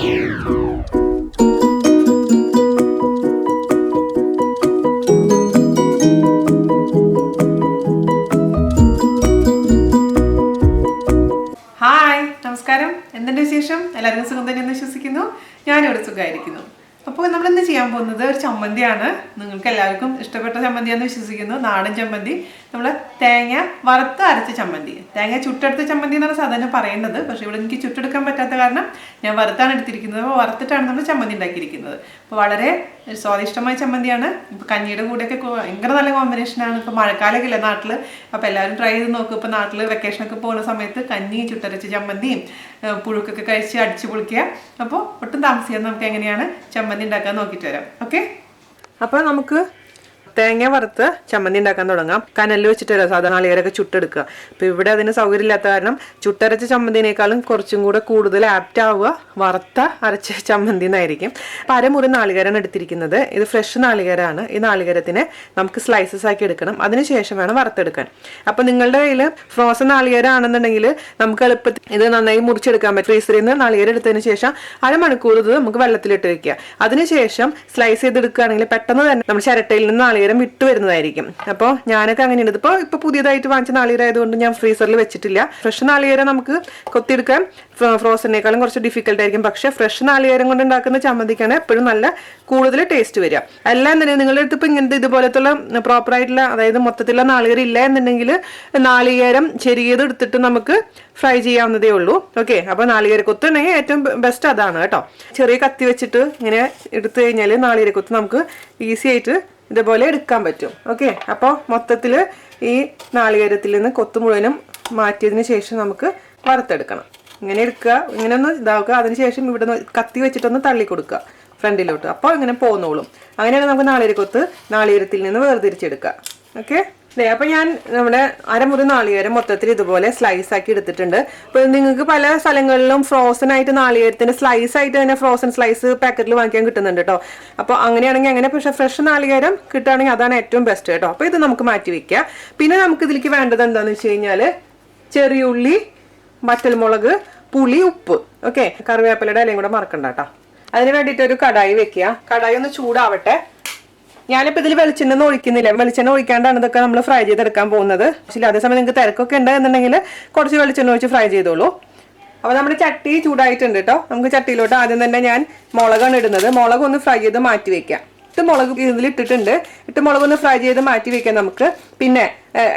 Hi, നമസ്കാരം. എന്തിൻ്റെ വിശേഷം? എല്ലാവർക്കും സുഖം തന്നെയെന്ന് വിശ്വസിക്കുന്നു. ഞാനിവിടെ സുഖമായിരിക്കുന്നു. അപ്പോൾ നമ്മളിന്ന് ചെയ്യാൻ പോകുന്നത് ഒരു ചമ്മന്തിയാണ്. നിങ്ങൾക്ക് എല്ലാവർക്കും ഇഷ്ടപ്പെട്ട ചമ്മന്തിയാണെന്ന് വിശ്വസിക്കുന്നു. നാടൻ ചമ്മന്തി, നമ്മൾ തേങ്ങ വറുത്ത് അരച്ച ചമ്മന്തി. തേങ്ങ ചുട്ടെടുത്ത ചമ്മന്തി എന്നാണ് സാധാരണ പറയുന്നത്. പക്ഷേ ഇവിടെ എനിക്ക് ചുട്ടെടുക്കാൻ പറ്റാത്ത കാരണം ഞാൻ വറുത്താണ് എടുത്തിരിക്കുന്നത്. അപ്പോൾ വറുത്തിട്ടാണ് നമ്മൾ ചമ്മന്തി ഉണ്ടാക്കിയിരിക്കുന്നത്. അപ്പോൾ വളരെ സ്വാദിഷ്ടമായ ചമ്മന്തിയാണ്. ഇപ്പോൾ കഞ്ഞിയുടെ കൂടെയൊക്കെ ഭയങ്കര നല്ല കോമ്പിനേഷനാണ്. ഇപ്പോൾ മഴക്കാലമൊക്കെ ഇല്ലേ നാട്ടിൽ, അപ്പോൾ എല്ലാവരും ട്രൈ ചെയ്ത് നോക്കും. ഇപ്പോൾ നാട്ടിൽ വെക്കേഷനൊക്കെ പോകുന്ന സമയത്ത് കഞ്ഞി ചുട്ടരച്ച ചമ്മന്തിയും പുഴുക്കൊക്കെ കഴിച്ച് അടിച്ചു പൊളിക്കുക. അപ്പോൾ ഒട്ടും താമസിയാതെ നമുക്ക് എങ്ങനെയാണ് ചമ്മന്തി ഉണ്ടാക്കാൻ നോക്കിയിട്ട് വരാം. ഓക്കെ, അപ്പോൾ നമുക്ക് തേങ്ങ വറുത്ത് ചമ്മന്തി ഉണ്ടാക്കാൻ തുടങ്ങാം. കനലിൽ വെച്ചിട്ടല്ല സാധാരണ നാളികേരമൊക്കെ ചുട്ടെടുക്കുക. അപ്പോൾ ഇവിടെ അതിന് സൗകര്യം ഇല്ലാത്ത കാരണം ചുട്ടരച്ച ചമ്മന്തിനേക്കാളും കുറച്ചും കൂടെ കൂടുതൽ ആപ്റ്റ് ആവുക വറുത്ത അരച്ച ചമ്മന്തി എന്നായിരിക്കും. അപ്പോൾ അരമുറി നാളികേരമാണ് എടുത്തിരിക്കുന്നത്. ഇത് ഫ്രഷ് നാളികേരമാണ്. ഈ നാളികേരത്തിനെ നമുക്ക് സ്ലൈസസ് ആക്കി എടുക്കണം. അതിനുശേഷം വേണം വറുത്തെടുക്കാൻ. അപ്പോൾ നിങ്ങളുടെ കയ്യിൽ ഫ്രോസൺ നാളികേരം ആണെന്നുണ്ടെങ്കിൽ നമുക്ക് എളുപ്പത്തിൽ ഇത് നന്നായി മുറിച്ചെടുക്കാൻ പറ്റും. ഫ്രീസറിൽ നിന്ന് നാളികേരം എടുത്തതിന് ശേഷം അരമണിക്കൂർ ഇത് നമുക്ക് വെള്ളത്തിലിട്ട് വെക്കുക. അതിനുശേഷം സ്ലൈസ് ചെയ്തെടുക്കുകയാണെങ്കിൽ പെട്ടെന്ന് തന്നെ നമ്മൾ ചിരട്ടയിൽ നിന്ന് നാളികേരം വിട്ടു വരുന്നതായിരിക്കും. അപ്പോൾ ഞാനൊക്കെ അങ്ങനെയുണ്ട്. ഇപ്പോൾ പുതിയതായിട്ട് വാങ്ങിച്ച നാളികേരം ആയതുകൊണ്ട് ഞാൻ ഫ്രീസറിൽ വെച്ചിട്ടില്ല. ഫ്രഷ് നാളികേരം നമുക്ക് കൊത്തിയെടുക്കാൻ ഫ്രോസറിനേക്കാളും കുറച്ച് ഡിഫിക്കൽട്ട് ആയിരിക്കും. പക്ഷേ ഫ്രഷ് നാളികേരം കൊണ്ട് ഉണ്ടാക്കുന്ന ചമ്മന്തിക്കാണ് എപ്പോഴും നല്ല കൂടുതൽ ടേസ്റ്റ് വരിക. എല്ലാം തന്നെ നിങ്ങളുടെ അടുത്ത് ഇപ്പോൾ ഇങ്ങനത്തെ ഇതുപോലത്തുള്ള പ്രോപ്പറായിട്ടുള്ള, അതായത് മൊത്തത്തിലുള്ള നാളികേരം ഇല്ല എന്നുണ്ടെങ്കിൽ നാളികേരം ചെറിയത് എടുത്തിട്ട് നമുക്ക് ഫ്രൈ ചെയ്യാവുന്നതേ ഉള്ളൂ. ഓക്കെ, അപ്പോൾ നാളികേരക്കൊത്ത് ഉണ്ടെങ്കിൽ ഏറ്റവും ബെസ്റ്റ് അതാണ് കേട്ടോ. ചെറിയ കത്തി വെച്ചിട്ട് ഇങ്ങനെ എടുത്തു കഴിഞ്ഞാൽ നാളികേരക്കൊത്ത് നമുക്ക് ഈസി ആയിട്ട് ഇതുപോലെ എടുക്കാൻ പറ്റും. ഓക്കെ, അപ്പോൾ മൊത്തത്തിൽ ഈ നാളികേരത്തിൽ നിന്ന് കൊത്ത് മുഴുവനും മാറ്റിയതിന് ശേഷം നമുക്ക് വറുത്തെടുക്കണം. ഇങ്ങനെ എടുക്കുക, ഇങ്ങനെ ഒന്ന് ഇതാക്കുക. അതിനുശേഷം ഇവിടെ നിന്ന് കത്തി വെച്ചിട്ടൊന്ന് തള്ളി കൊടുക്കുക ഫ്രണ്ടിലോട്ട്. അപ്പോൾ ഇങ്ങനെ പോന്നോളും. അങ്ങനെയാണ് നമുക്ക് നാളികേരക്കൊത്ത് നാളികേരത്തിൽ നിന്ന് വേർതിരിച്ചെടുക്കുക. ഓക്കെ, അപ്പോൾ ഞാൻ നമ്മുടെ അരമുറി നാളികേരം മൊത്തത്തിൽ ഇതുപോലെ സ്ലൈസ് ആക്കി എടുത്തിട്ടുണ്ട്. അപ്പോൾ നിങ്ങൾക്ക് പല സ്ഥലങ്ങളിലും ഫ്രോസൺ ആയിട്ട് നാളികേരത്തിന്റെ സ്ലൈസ് ആയിട്ട് തന്നെ ഫ്രോസൺ സ്ലൈസ് പാക്കറ്റിൽ വാങ്ങിക്കാൻ കിട്ടുന്നുണ്ട് കേട്ടോ. അപ്പോൾ അങ്ങനെയാണെങ്കിൽ അങ്ങനെ, പക്ഷേ ഫ്രഷ് നാളികേരം കിട്ടുകയാണെങ്കിൽ അതാണ് ഏറ്റവും ബെസ്റ്റ് കേട്ടോ. അപ്പോൾ ഇത് നമുക്ക് മാറ്റി വെക്കുക. പിന്നെ നമുക്ക് ഇതിലേക്ക് വേണ്ടത് എന്താണെന്ന് വെച്ച് കഴിഞ്ഞാൽ ചെറിയുള്ളി, വറ്റൽമുളക്, പുളി, ഉപ്പ്. ഓക്കെ, കറിവേപ്പിലയുടെ ഇലയും കൂടെ മറക്കണ്ട കേട്ടോ. അതിന് വേണ്ടിയിട്ട് ഒരു കടായി വെക്കുക. കടായി ഒന്ന് ചൂടാവട്ടെ. ഞാനിപ്പോൾ ഇതിൽ വെളിച്ചെണ്ണ ഒഴിക്കുന്നില്ല. വെളിച്ചെണ്ണ ഒഴിക്കാണ്ടാണ് ഇതൊക്കെ നമ്മൾ ഫ്രൈ ചെയ്തെടുക്കാൻ പോകുന്നത്. പക്ഷേ അതേസമയം നിങ്ങൾക്ക് തിരക്കൊക്കെ ഉണ്ട് എന്നുണ്ടെങ്കിൽ കുറച്ച് വെളിച്ചെണ്ണ ഒഴിച്ച് ഫ്രൈ ചെയ്തോളൂ. അപ്പോൾ നമ്മുടെ ചട്ടി ചൂടായിട്ടുണ്ട് കേട്ടോ. നമുക്ക് ചട്ടിയിലോട്ട് ആദ്യം തന്നെ ഞാൻ മുളകാണ് ഇടുന്നത്. മുളക് ഒന്ന് ഫ്രൈ ചെയ്ത് മാറ്റി വെക്കാം. 8 മുളക് ഇതിൽ ഇട്ടിട്ടുണ്ട്. 8 മുളക് ഒന്ന് ഫ്രൈ ചെയ്ത് മാറ്റി വെക്കാം നമുക്ക്. പിന്നെ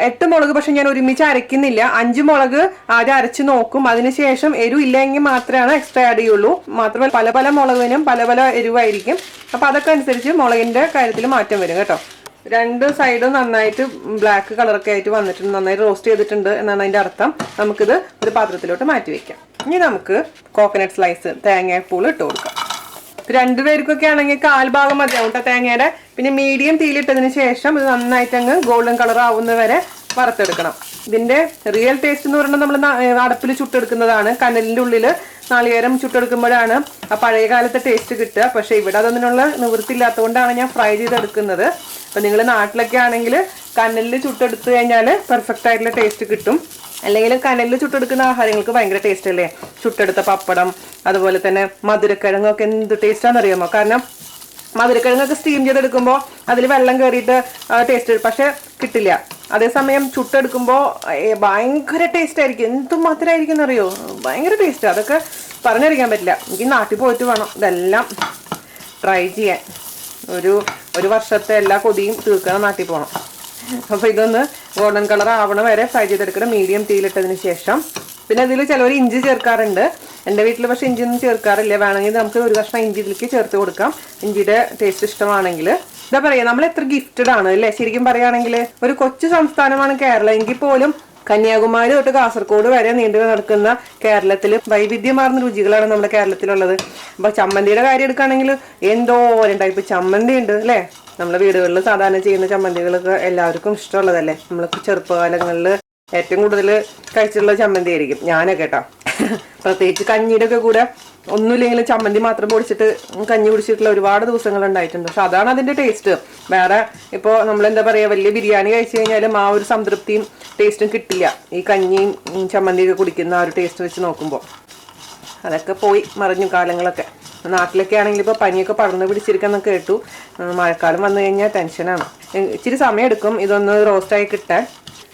8 മുളക് പക്ഷെ ഞാൻ ഒരുമിച്ച് അരയ്ക്കുന്നില്ല. 5 മുളക് ആദ്യം അരച്ച് നോക്കും. അതിനുശേഷം എരിവ് ഇല്ലെങ്കിൽ മാത്രമാണ് എക്സ്ട്രാ ആഡ് ചെയ്യുള്ളൂ. മാത്രമല്ല പല പല മുളകിനും പല പല എരിവായിരിക്കും. അപ്പോൾ അതൊക്കെ അനുസരിച്ച് മുളകിന്റെ കാര്യത്തിൽ മാറ്റം വരും കേട്ടോ. 2 സൈഡും നന്നായിട്ട് ബ്ലാക്ക് കളറൊക്കെ ആയിട്ട് വന്നിട്ടുണ്ട്. നന്നായി റോസ്റ്റ് ചെയ്തിട്ടുണ്ട് എന്നാണ് അതിന്റെ അർത്ഥം. നമുക്കിത് ഒരു പാത്രത്തിലോട്ട് മാറ്റി വെക്കാം. ഇനി നമുക്ക് കോക്കനട്ട് സ്ലൈസ്, തേങ്ങാപ്പൂൾ ഇട്ട് കൊടുക്കാം. 2 പേർക്കൊക്കെ ആണെങ്കിൽ 1/4 ഭാഗം മതിയാവും കേട്ടോ തേങ്ങയുടെ. പിന്നെ മീഡിയം തീയിലിട്ടതിന് ശേഷം ഇത് നന്നായിട്ട് അങ്ങ് ഗോൾഡൻ കളർ ആവുന്നവരെ വറുത്തെടുക്കണം. ഇതിന്റെ റിയൽ ടേസ്റ്റ് എന്ന് പറയുന്നത് നമ്മൾ അടപ്പിൽ ചുട്ടെടുക്കുന്നതാണ്. കനലിന്റെ ഉള്ളിൽ നാളികേരം ചുട്ടെടുക്കുമ്പോഴാണ് ആ പഴയ കാലത്തെ ടേസ്റ്റ് കിട്ടുക. പക്ഷെ ഇവിടെ അതൊന്നിനുള്ള നിവൃത്തിയില്ലാത്തതുകൊണ്ടാണ് ഞാൻ ഫ്രൈ ചെയ്തെടുക്കുന്നത്. അപ്പൊ നിങ്ങൾ നാട്ടിലൊക്കെ ആണെങ്കിൽ കനലിൽ ചുട്ടെടുത്തു കഴിഞ്ഞാൽ പെർഫെക്റ്റ് ആയിട്ടുള്ള ടേസ്റ്റ് കിട്ടും. അല്ലെങ്കിൽ കനലിൽ ചുട്ടെടുക്കുന്ന ആഹാരങ്ങൾക്ക് ഭയങ്കര ടേസ്റ്റ് അല്ലേ. ചുട്ടെടുത്ത പപ്പടം, അതുപോലെ തന്നെ മധുരക്കിഴങ്ങൊക്കെ എന്ത് ടേസ്റ്റാണെന്നറിയാമോ? കാരണം മധുരക്കിഴങ്ങൊക്കെ സ്റ്റീം ചെയ്തെടുക്കുമ്പോൾ അതിൽ വെള്ളം കയറിയിട്ട് ടേസ്റ്റ് പക്ഷെ കിട്ടില്ല. അതേസമയം ചുട്ടെടുക്കുമ്പോൾ ഭയങ്കര ടേസ്റ്റ് ആയിരിക്കും. എന്തുമാത്രമായിരിക്കും എന്നറിയോ, ഭയങ്കര ടേസ്റ്റ്. അതൊക്കെ പറഞ്ഞറിയിക്കാൻ പറ്റില്ല. എനിക്ക് നാട്ടിൽ പോയിട്ട് വേണം ഇതെല്ലാം ട്രൈ ചെയ്യാൻ. ഒരു വർഷത്തെ എല്ലാ കൊതിയും തീർക്കണം, നാട്ടിൽ പോകണം. അപ്പോൾ ഇതൊന്ന് ഗോൾഡൻ കളർ ആവണ വരെ ഫ്രൈ ചെയ്തെടുക്കണം മീഡിയം തീയിലിട്ടതിന് ശേഷം. പിന്നെ അതിൽ ചിലവർ ഇഞ്ചി ചേർക്കാറുണ്ട്. എൻ്റെ വീട്ടിൽ പക്ഷേ ഇഞ്ചിയൊന്നും ചേർക്കാറില്ല. വേണമെങ്കിൽ നമുക്ക് ഒരു കഷ്ണം ഇഞ്ചി ഇതിലേക്ക് ചേർത്ത് കൊടുക്കാം, ഇഞ്ചിയുടെ ടേസ്റ്റ് ഇഷ്ടമാണെങ്കിൽ. എന്താ പറയുക, നമ്മൾ എത്ര ഗിഫ്റ്റഡ് ആണ് അല്ലേ ശരിക്കും പറയുകയാണെങ്കിൽ. ഒരു കൊച്ചു സംസ്ഥാനമാണ് കേരളം, എങ്കിൽ പോലും കന്യാകുമാരി തൊട്ട് കാസർഗോഡ് വരെ നീണ്ടു നടക്കുന്ന കേരളത്തിൽ വൈവിധ്യമാർന്ന രുചികളാണ് നമ്മുടെ കേരളത്തിലുള്ളത്. അപ്പോൾ ചമ്മന്തിയുടെ കാര്യം എടുക്കുകയാണെങ്കിൽ എന്തോരം ടൈപ്പ് ചമ്മന്തി ഉണ്ട് അല്ലേ. നമ്മുടെ വീടുകളിൽ സാധാരണ ചെയ്യുന്ന ചമ്മന്തികളൊക്കെ എല്ലാവർക്കും ഇഷ്ടമുള്ളതല്ലേ. നമ്മൾ ചെറുപ്പകാലങ്ങളിൽ ഏറ്റവും കൂടുതൽ കഴിച്ചിട്ടുള്ള ചമ്മന്തി ആയിരിക്കും ഞാനൊക്കെ കേട്ടോ. പ്രത്യേകിച്ച് കഞ്ഞിയുടെ ഒക്കെ കൂടെ ഒന്നുമില്ലെങ്കിലും ചമ്മന്തി മാത്രം പൊടിച്ചിട്ട് കഞ്ഞി കുടിച്ചിട്ടുള്ള ഒരുപാട് ദിവസങ്ങൾ ഉണ്ടായിട്ടുണ്ട്. പക്ഷെ അതാണ് അതിന്റെ ടേസ്റ്റ്. വേറെ ഇപ്പോൾ നമ്മൾ എന്താ പറയുക, വലിയ ബിരിയാണി കഴിച്ചു കഴിഞ്ഞാലും ആ ഒരു സംതൃപ്തിയും ടേസ്റ്റും കിട്ടില്ല ഈ കഞ്ഞിയും ചമ്മന്തിയൊക്കെ കുടിക്കുന്ന ആ ഒരു ടേസ്റ്റ് വെച്ച് നോക്കുമ്പോൾ. അതൊക്കെ പോയി മറിഞ്ഞു കാലങ്ങളൊക്കെ. നാട്ടിലൊക്കെ ആണെങ്കിൽ ഇപ്പോൾ പനിയൊക്കെ പടർന്ന് പിടിച്ചിരിക്കാന്നൊക്കെ കേട്ടു. മഴക്കാലം വന്നു കഴിഞ്ഞാൽ ടെൻഷനാണ്. ഇച്ചിരി സമയം എടുക്കും ഇതൊന്ന് റോസ്റ്റായി കിട്ടാൻ.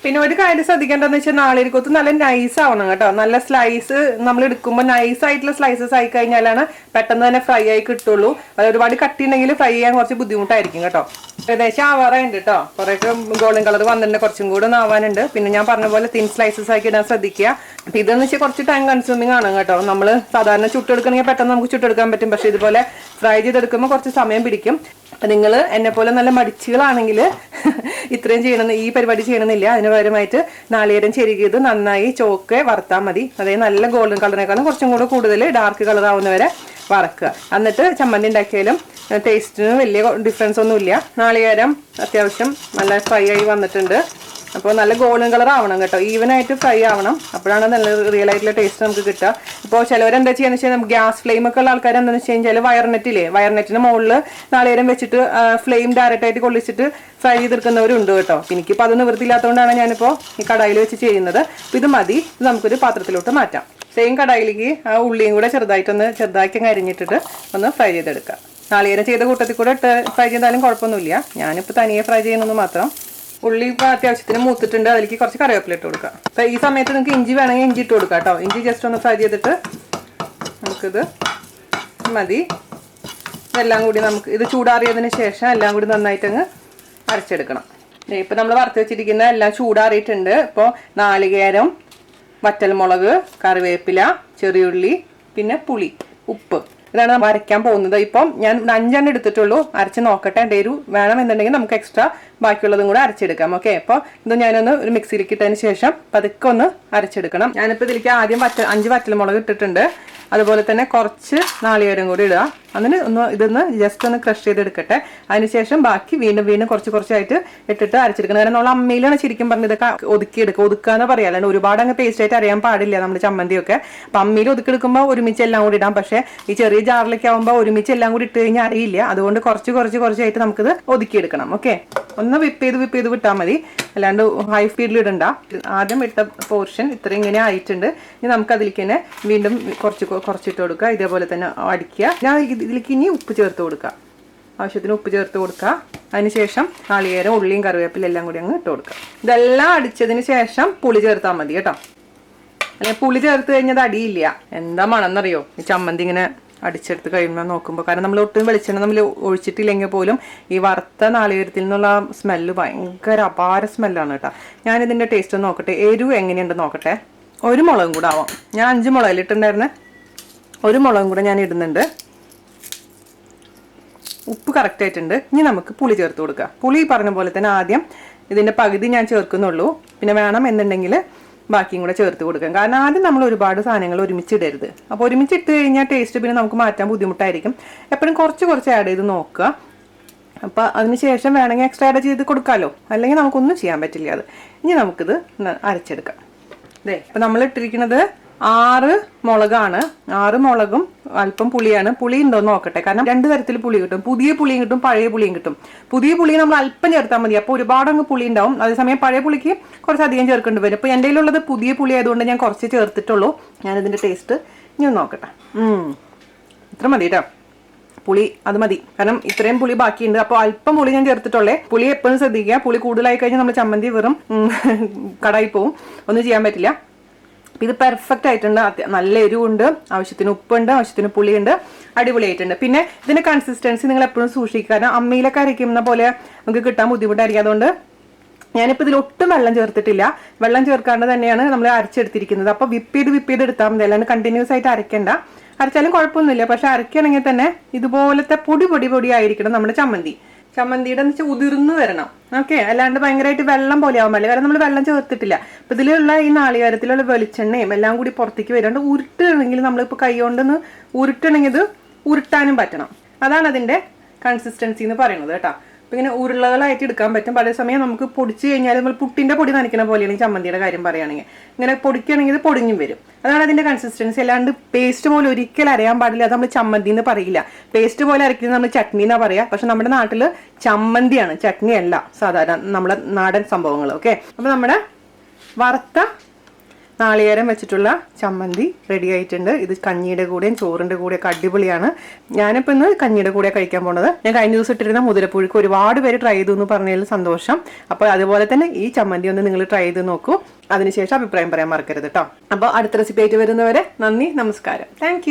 പിന്നെ ഒരു കാര്യം ശ്രദ്ധിക്കേണ്ടതെന്ന് വെച്ചാൽ നാളികേരക്കൊത്ത് നല്ല നൈസ് ആവണം കേട്ടോ. നല്ല സ്ലൈസ് നമ്മൾ എടുക്കുമ്പോൾ നൈസ് ആയിട്ടുള്ള സ്ലൈസസ് ആയി കഴിഞ്ഞാലാണ് പെട്ടെന്ന് തന്നെ ഫ്രൈ ആയി കിട്ടുള്ളൂ. അത് ഒരുപാട് കട്ടി ഉണ്ടെങ്കിൽ ഫ്രൈ ചെയ്യാൻ കുറച്ച് ബുദ്ധിമുട്ടായിരിക്കും കേട്ടോ. ഏകദേശം ആവാറുണ്ട് കേട്ടോ. കുറേയൊക്കെ ഗോൾഡൻ കളർ വന്നിട്ടുണ്ട്, കുറച്ചും കൂടെ ഒന്ന് ആവാനുണ്ട്. പിന്നെ ഞാൻ പറഞ്ഞ പോലെ തിൻ സ്ലൈസസ് ആക്കി ഇടാൻ ശ്രദ്ധിക്കുക. അപ്പം ഇതെന്ന് വെച്ചാൽ കുറച്ച് ടൈം കൺസ്യൂമിങ് ആണ് കേട്ടോ. നമ്മൾ സാധാരണ ചുട്ടെടുക്കണമെങ്കിൽ പെട്ടെന്ന് നമുക്ക് ചുട്ടെടുക്കാൻ പറ്റും. പക്ഷേ ഇതുപോലെ ഫ്രൈ ചെയ്തെടുക്കുമ്പോൾ കുറച്ച് സമയം പിടിക്കും. അപ്പം നിങ്ങൾ എന്നെ പോലെ നല്ല മടിച്ചുകളാണെങ്കിൽ ഇത്രയും ചെയ്യണമെന്ന് ഈ പരിപാടി ചെയ്യണമെന്നില്ല. അതിന് പകരമായിട്ട് നാളികേരം ചെരുകിയത് നന്നായി ചോക്ക് വറുത്താൽ മതി. അതായത് നല്ല ഗോൾഡൻ കളറിനേക്കാളും കുറച്ചും കൂടെ കൂടുതൽ ഡാർക്ക് കളർ ആവുന്നവരെ വറക്കുക. എന്നിട്ട് ചമ്മന്തി ഉണ്ടാക്കിയാലും ടേസ്റ്റിന് വലിയ ഡിഫറൻസ് ഒന്നുമില്ല. നാളികേരം അത്യാവശ്യം നല്ല ഫ്രൈ ആയി വന്നിട്ടുണ്ട്. അപ്പോൾ നല്ല ഗോൾഡൻ കളർ ആവണം കേട്ടോ. ഈവനായിട്ട് ഫ്രൈ ആവണം. അപ്പോഴാണ് നല്ല റിയൽ ആയിട്ടുള്ള ടേസ്റ്റ് നമുക്ക് കിട്ടുക. ഇപ്പോൾ ചിലവരെന്താ ചെയ്യുക വെച്ചാൽ നമുക്ക് ഗ്യാസ് ഫ്ലെയിം ഒക്കെ ഉള്ള ആൾക്കാർ എന്താണെന്ന് വെച്ച് കഴിഞ്ഞാൽ വയർനെറ്റിന് മുകളിൽ നാളികേരം വെച്ചിട്ട് ഫ്ലെയിം ഡയറക്റ്റ് ആയിട്ട് കൊള്ളിച്ചിട്ട് ഫ്രൈ ചെയ്തെടുക്കുന്നവരുണ്ട് കേട്ടോ. എനിക്കിപ്പോൾ അത് നിവൃത്തിയില്ലാത്തതുകൊണ്ടാണ് ഞാനിപ്പോൾ ഈ കടായിൽ വെച്ച് ചെയ്യുന്നത്. ഇത് മതി. ഇത് നമുക്കൊരു പാത്രത്തിലോട്ട് മാറ്റാം. സെയിം കടായിലേക്ക് ആ ഉള്ളിയും കൂടെ ചെറുതാക്കി അരിഞ്ഞിട്ടിട്ട് ഒന്ന് ഫ്രൈ ചെയ്തെടുക്കുക. നാളികേരം ചെയ്ത കൂട്ടത്തിൽ കൂടെ ഇട്ട് ഫ്രൈ ചെയ്താലും കുഴപ്പമൊന്നുമില്ല. ഞാനിപ്പോൾ തനിയെ ഫ്രൈ ചെയ്യുന്നത് മാത്രം. ഉള്ളി ഇപ്പോൾ അത്യാവശ്യത്തിന് മൂത്തിട്ടുണ്ട്. അതിലേക്ക് കുറച്ച് കറിവേപ്പില ഇട്ട് കൊടുക്കുക. അപ്പോൾ ഈ സമയത്ത് നിങ്ങൾക്ക് ഇഞ്ചി വേണമെങ്കിൽ ഇഞ്ചി ഇട്ട് കൊടുക്കുക കേട്ടോ. ഇഞ്ചി ജസ്റ്റ് ഒന്ന് ഫ്രൈ ചെയ്തിട്ട് നമുക്കിത് മതി. ഇതെല്ലാം കൂടി നമുക്ക് ഇത് ചൂടാറിയതിന് ശേഷം എല്ലാം കൂടി നന്നായിട്ടങ്ങ് അരച്ചെടുക്കണം. ഇപ്പം നമ്മൾ വറുത്ത് വെച്ചിരിക്കുന്ന എല്ലാം ചൂടാറിയിട്ടുണ്ട്. ഇപ്പോൾ നാളികേരം, വറ്റൽമുളക്, കറിവേപ്പില, ചെറിയുള്ളി, പിന്നെ പുളി, ഉപ്പ്, ഇതാണ് നമ്മൾ അരയ്ക്കാൻ പോകുന്നത്. ഇപ്പം ഞാൻ 5 എടുത്തിട്ടുള്ളൂ. അരച്ച് നോക്കട്ടെ. വേണമെന്നുണ്ടെങ്കിൽ നമുക്ക് എക്സ്ട്രാ ബാക്കിയുള്ളതും കൂടെ അരച്ചെടുക്കാം. ഓക്കെ, അപ്പോൾ ഇത് ഞാനൊന്ന് ഒരു മിക്സിയിലേക്ക് ഇട്ടതിന് ശേഷം പതുക്കെ ഒന്ന് അരച്ചെടുക്കണം. ഞാനിപ്പോൾ ഇതിലേക്ക് ആദ്യം 5 വറ്റൽമുളക് ഇട്ടിട്ടുണ്ട്. അതുപോലെ തന്നെ കുറച്ച് നാളികേരം കൂടി ഇടുക. അതിന് ഇതൊന്ന് ജസ്റ്റ് ഒന്ന് ക്രഷ് ചെയ്തെടുക്കട്ടെ. അതിനുശേഷം ബാക്കി വീണ്ടും കുറച്ചായിട്ട് ഇട്ടിട്ട് അരച്ചെടുക്കണം. കാരണം നമ്മൾ അമ്മയിലാണ് ശരിക്കും പറഞ്ഞത് ഇതൊക്കെ ഒതുക്കുക എന്ന് പറയാം. അല്ലാണ്ട് ഒരുപാട് അങ്ങ് പേസ്റ്റ് ആയിട്ട് അറിയാൻ പാടില്ല നമ്മുടെ ചമ്മന്തിയൊക്കെ. അപ്പം അമ്മയിൽ ഒതുക്കിയെടുക്കുമ്പോൾ ഒരുമിച്ച് എല്ലാം കൂടി ഇടാം. പക്ഷേ ഈ ചെറിയ ജാറിലേക്ക് ആകുമ്പോൾ ഒരുമിച്ച് എല്ലാം കൂടി ഇട്ട് കഴിഞ്ഞാൽ അറിയില്ല. അതുകൊണ്ട് കുറച്ചായിട്ട് നമുക്കിത് ഒതുക്കിയെടുക്കണം. ഓക്കെ, ഒന്ന് വിപ്പ് ചെയ്ത് വിട്ടാൽ മതി. അല്ലാണ്ട് ഹൈ സ്പീഡിൽ ഇടണ്ട. ആദ്യം ഇട്ട പോർഷൻ ഇത്രയും ഇങ്ങനെ ആയിട്ടുണ്ട്. ഇനി നമുക്ക് അതിലേക്ക് തന്നെ വീണ്ടും കുറച്ചിട്ട് കൊടുക്കുക. ഇതേപോലെ തന്നെ അടിക്കുക. ഞാൻ ഇതിലേക്ക് ഇനി ഉപ്പ് ചേർത്ത് കൊടുക്കുക. ആവശ്യത്തിന് ഉപ്പ് ചേർത്ത് കൊടുക്കുക. അതിനുശേഷം നാളികേരം, ഉള്ളിയും, കറിവേപ്പില എല്ലാം കൂടി അങ്ങ് ഇട്ട് കൊടുക്കുക. ഇതെല്ലാം അടിച്ചതിന് ശേഷം പുളി ചേർത്താൽ മതി കേട്ടോ. അല്ലെങ്കിൽ പുളി ചേർത്ത് കഴിഞ്ഞാൽ അടിയില്ല. എന്താ മണമെന്നറിയോ ഈ ചമ്മന്തി ഇങ്ങനെ അടിച്ചെടുത്ത് കഴിയുമ്പോൾ നോക്കുമ്പോൾ. കാരണം നമ്മൾ ഒട്ടും വെളിച്ചെണ്ണ നമ്മൾ ഒഴിച്ചിട്ടില്ലെങ്കിൽ പോലും ഈ വറുത്ത നാളികേരത്തിൽ നിന്നുള്ള സ്മെല്ല് ഭയങ്കര അപാര സ്മെല്ലാണ് കേട്ടോ. ഞാനിതിൻ്റെ ടേസ്റ്റ് ഒന്ന് നോക്കട്ടെ. എരിവ് എങ്ങനെയുണ്ടെന്ന് നോക്കട്ടെ. ഒരു മുളകും കൂടെ ആവാം. ഞാൻ 5 മുളകിലിട്ടുണ്ടായിരുന്നേ. ഒരു മുളകും കൂടെ ഞാൻ ഇടുന്നുണ്ട്. ഉപ്പ് കറക്റ്റ് ആയിട്ടുണ്ട്. ഇനി നമുക്ക് പുളി ചേർത്ത് കൊടുക്കുക. പുളി പറഞ്ഞ പോലെ തന്നെ ആദ്യം ഇതിൻ്റെ പകുതി ഞാൻ ചേർക്കുന്നുള്ളൂ. പിന്നെ വേണം എന്നുണ്ടെങ്കിൽ ബാക്കിയും കൂടെ ചേർത്ത് കൊടുക്കാം. കാരണം ആദ്യം നമ്മൾ ഒരുപാട് സാധനങ്ങൾ ഒരുമിച്ചിടരുത്. അപ്പോൾ ഒരുമിച്ചിട്ട് കഴിഞ്ഞാൽ ടേസ്റ്റ് പിന്നെ നമുക്ക് മാറ്റാൻ ബുദ്ധിമുട്ടായിരിക്കും. എപ്പോഴും കുറച്ച് ആഡ് ചെയ്ത് നോക്കുക. അപ്പോൾ അതിന് ശേഷം വേണമെങ്കിൽ എക്സ്ട്രാ ആഡ് ചെയ്ത് കൊടുക്കാമല്ലോ. അല്ലെങ്കിൽ നമുക്കൊന്നും ചെയ്യാൻ പറ്റില്ല അത്. ഇനി നമുക്കിത് അരച്ചെടുക്കാം. ഇപ്പം നമ്മൾ ഇട്ടിരിക്കുന്നത് 6 മുളകാണ്. 6 മുളകും അല്പം പുളിയാണ്. പുളി ഉണ്ടോ നോക്കട്ടെ. കാരണം 2 തരത്തിൽ പുളി കിട്ടും. പുതിയ പുളിയും കിട്ടും, പഴയ പുളിയും കിട്ടും. പുതിയ പുളി നമ്മൾ അല്പം ചേർത്താൽ മതി. അപ്പോൾ ഒരുപാട് അങ്ങ് പുളി ഉണ്ടാവും. അതേസമയം പഴയ പുളിക്ക് കുറച്ചധികം ചേർക്കേണ്ടി വരും. ഇപ്പോൾ എൻ്റെ കയ്യിലുള്ളത് പുതിയ പുളി ആയതുകൊണ്ട് ഞാൻ കുറച്ച് ചേർത്തിട്ടുള്ളൂ. ഞാനിതിൻ്റെ ടേസ്റ്റ് ഇനി നോക്കട്ടെ. ഇത്ര മതി കേട്ടോ. പുളി അത് മതി. കാരണം ഇത്രയും പുളി ബാക്കിയുണ്ട്. അപ്പോൾ അല്പം പുളി ഞാൻ ചേർത്തിട്ടുള്ളേ. പുളി എപ്പോഴും ശ്രദ്ധിക്കുക. പുളി കൂടുതലായി കഴിഞ്ഞാൽ നമ്മൾ ചമ്മന്തി വെറും കടായി പോവും. ഒന്നും ചെയ്യാൻ പറ്റില്ല. ഇത് പെർഫെക്റ്റ് ആയിട്ടുണ്ട്. നല്ല എരിവുണ്ട്, ആവശ്യത്തിന് ഉപ്പുണ്ട്, ആവശ്യത്തിന് പുളിയുണ്ട്, അടിപൊളിയായിട്ടുണ്ട്. പിന്നെ ഇതിന്റെ കൺസിസ്റ്റൻസി നിങ്ങൾ എപ്പോഴും സൂക്ഷിക്കുക. കാരണം അമ്മയിലൊക്കെ അരയ്ക്കുന്ന പോലെ നമുക്ക് കിട്ടാൻ ബുദ്ധിമുട്ടായിരിക്കും. അതുകൊണ്ട് ഞാനിപ്പോൾ ഇതിൽ ഒട്ടും വെള്ളം ചേർത്തിട്ടില്ല. വെള്ളം ചേർക്കാണ്ട് തന്നെയാണ് നമ്മൾ അരച്ചെടുത്തിരിക്കുന്നത്. അപ്പോൾ വിപ്പ് ചെയ്ത് എടുത്താൽ മതി. അല്ലാണ്ട് കണ്ടിന്യൂസ് ആയിട്ട് അരയ്ക്കണ്ട. അരച്ചാലും കുഴപ്പമൊന്നുമില്ല. പക്ഷെ അരയ്ക്കുകയാണെങ്കിൽ തന്നെ ഇതുപോലത്തെ പൊടി ആയിരിക്കണം നമ്മുടെ ചമ്മന്തിയുടെ എന്ന് വെച്ചാൽ ഉതിർന്നു വരണം. ഓക്കെ, അല്ലാണ്ട് ഭയങ്കരമായിട്ട് വെള്ളം പോലെ ആവാൻ പാടില്ല. കാരണം നമ്മൾ വെള്ളം ചേർത്തിട്ടില്ല. അപ്പൊ ഇതിലുള്ള ഈ നാളികേരത്തിലുള്ള വെളിച്ചെണ്ണയും എല്ലാം കൂടി പുറത്തേക്ക് വരാണ്ട് ഉരുട്ടുകയാണെങ്കിൽ നമ്മളിപ്പോൾ കൈ കൊണ്ടൊന്ന് ഉരുട്ടണമെങ്കിൽ ഇത് ഉരുട്ടാനും പറ്റണം. അതാണ് അതിന്റെ കൺസിസ്റ്റൻസി എന്ന് പറയുന്നത് കേട്ടോ. അപ്പം ഇങ്ങനെ ഉരുളകളായിട്ട് എടുക്കാൻ പറ്റും. അതേസമയം നമുക്ക് പൊടിച്ച് കഴിഞ്ഞാൽ നമ്മൾ പുട്ടിൻ്റെ പൊടി നനയ്ക്കുന്ന പോലെയാണ് ഈ ചമ്മന്തിയുടെ കാര്യം പറയുകയാണെങ്കിൽ. ഇങ്ങനെ പൊടിക്കുകയാണെങ്കിൽ ഇത് പൊടിഞ്ഞും വരും. അതാണ് അതിൻ്റെ കൺസിസ്റ്റൻസി. അല്ലാണ്ട് പേസ്റ്റ് പോലെ ഒരിക്കലും അരയാൻ പാടില്ല. അത് നമ്മൾ ചമ്മന്തി എന്ന് പറയില്ല. പേസ്റ്റ് പോലെ അരയ്ക്കുന്നത് നമ്മൾ ചട്നി എന്നാ പറയുക. പക്ഷെ നമ്മുടെ നാട്ടിൽ ചമ്മന്തിയാണ്, ചട്നി അല്ല സാധാരണ നമ്മുടെ നാടൻ സംഭവങ്ങൾ. ഓക്കെ, അപ്പം നമ്മുടെ വറുത്ത നാളികേരം വെച്ചിട്ടുള്ള ചമ്മന്തി റെഡി ആയിട്ടുണ്ട്. ഇത് കഞ്ഞിയുടെ കൂടെയും ചോറിൻ്റെ കൂടെയൊക്കെ അടിപൊളിയാണ്. ഞാനിപ്പോൾ ഇന്ന് കഞ്ഞിയുടെ കൂടെ കഴിക്കാൻ പോണത്. ഞാൻ കഴിഞ്ഞ ദിവസം ഇട്ടിരുന്ന മുതിരപ്പുഴുക്ക് ഒരുപാട് പേര് ട്രൈ ചെയ്തു എന്ന് പറഞ്ഞതിൽ സന്തോഷം. അപ്പോൾ അതുപോലെ തന്നെ ഈ ചമ്മന്തി ഒന്ന് നിങ്ങൾ ട്രൈ ചെയ്ത് നോക്കൂ. അതിനുശേഷം അഭിപ്രായം പറയാൻ മറക്കരുത് കേട്ടോ. അപ്പോൾ അടുത്ത റെസിപ്പി ആയിട്ട് വരുന്നവരെ നന്ദി, നമസ്കാരം. താങ്ക്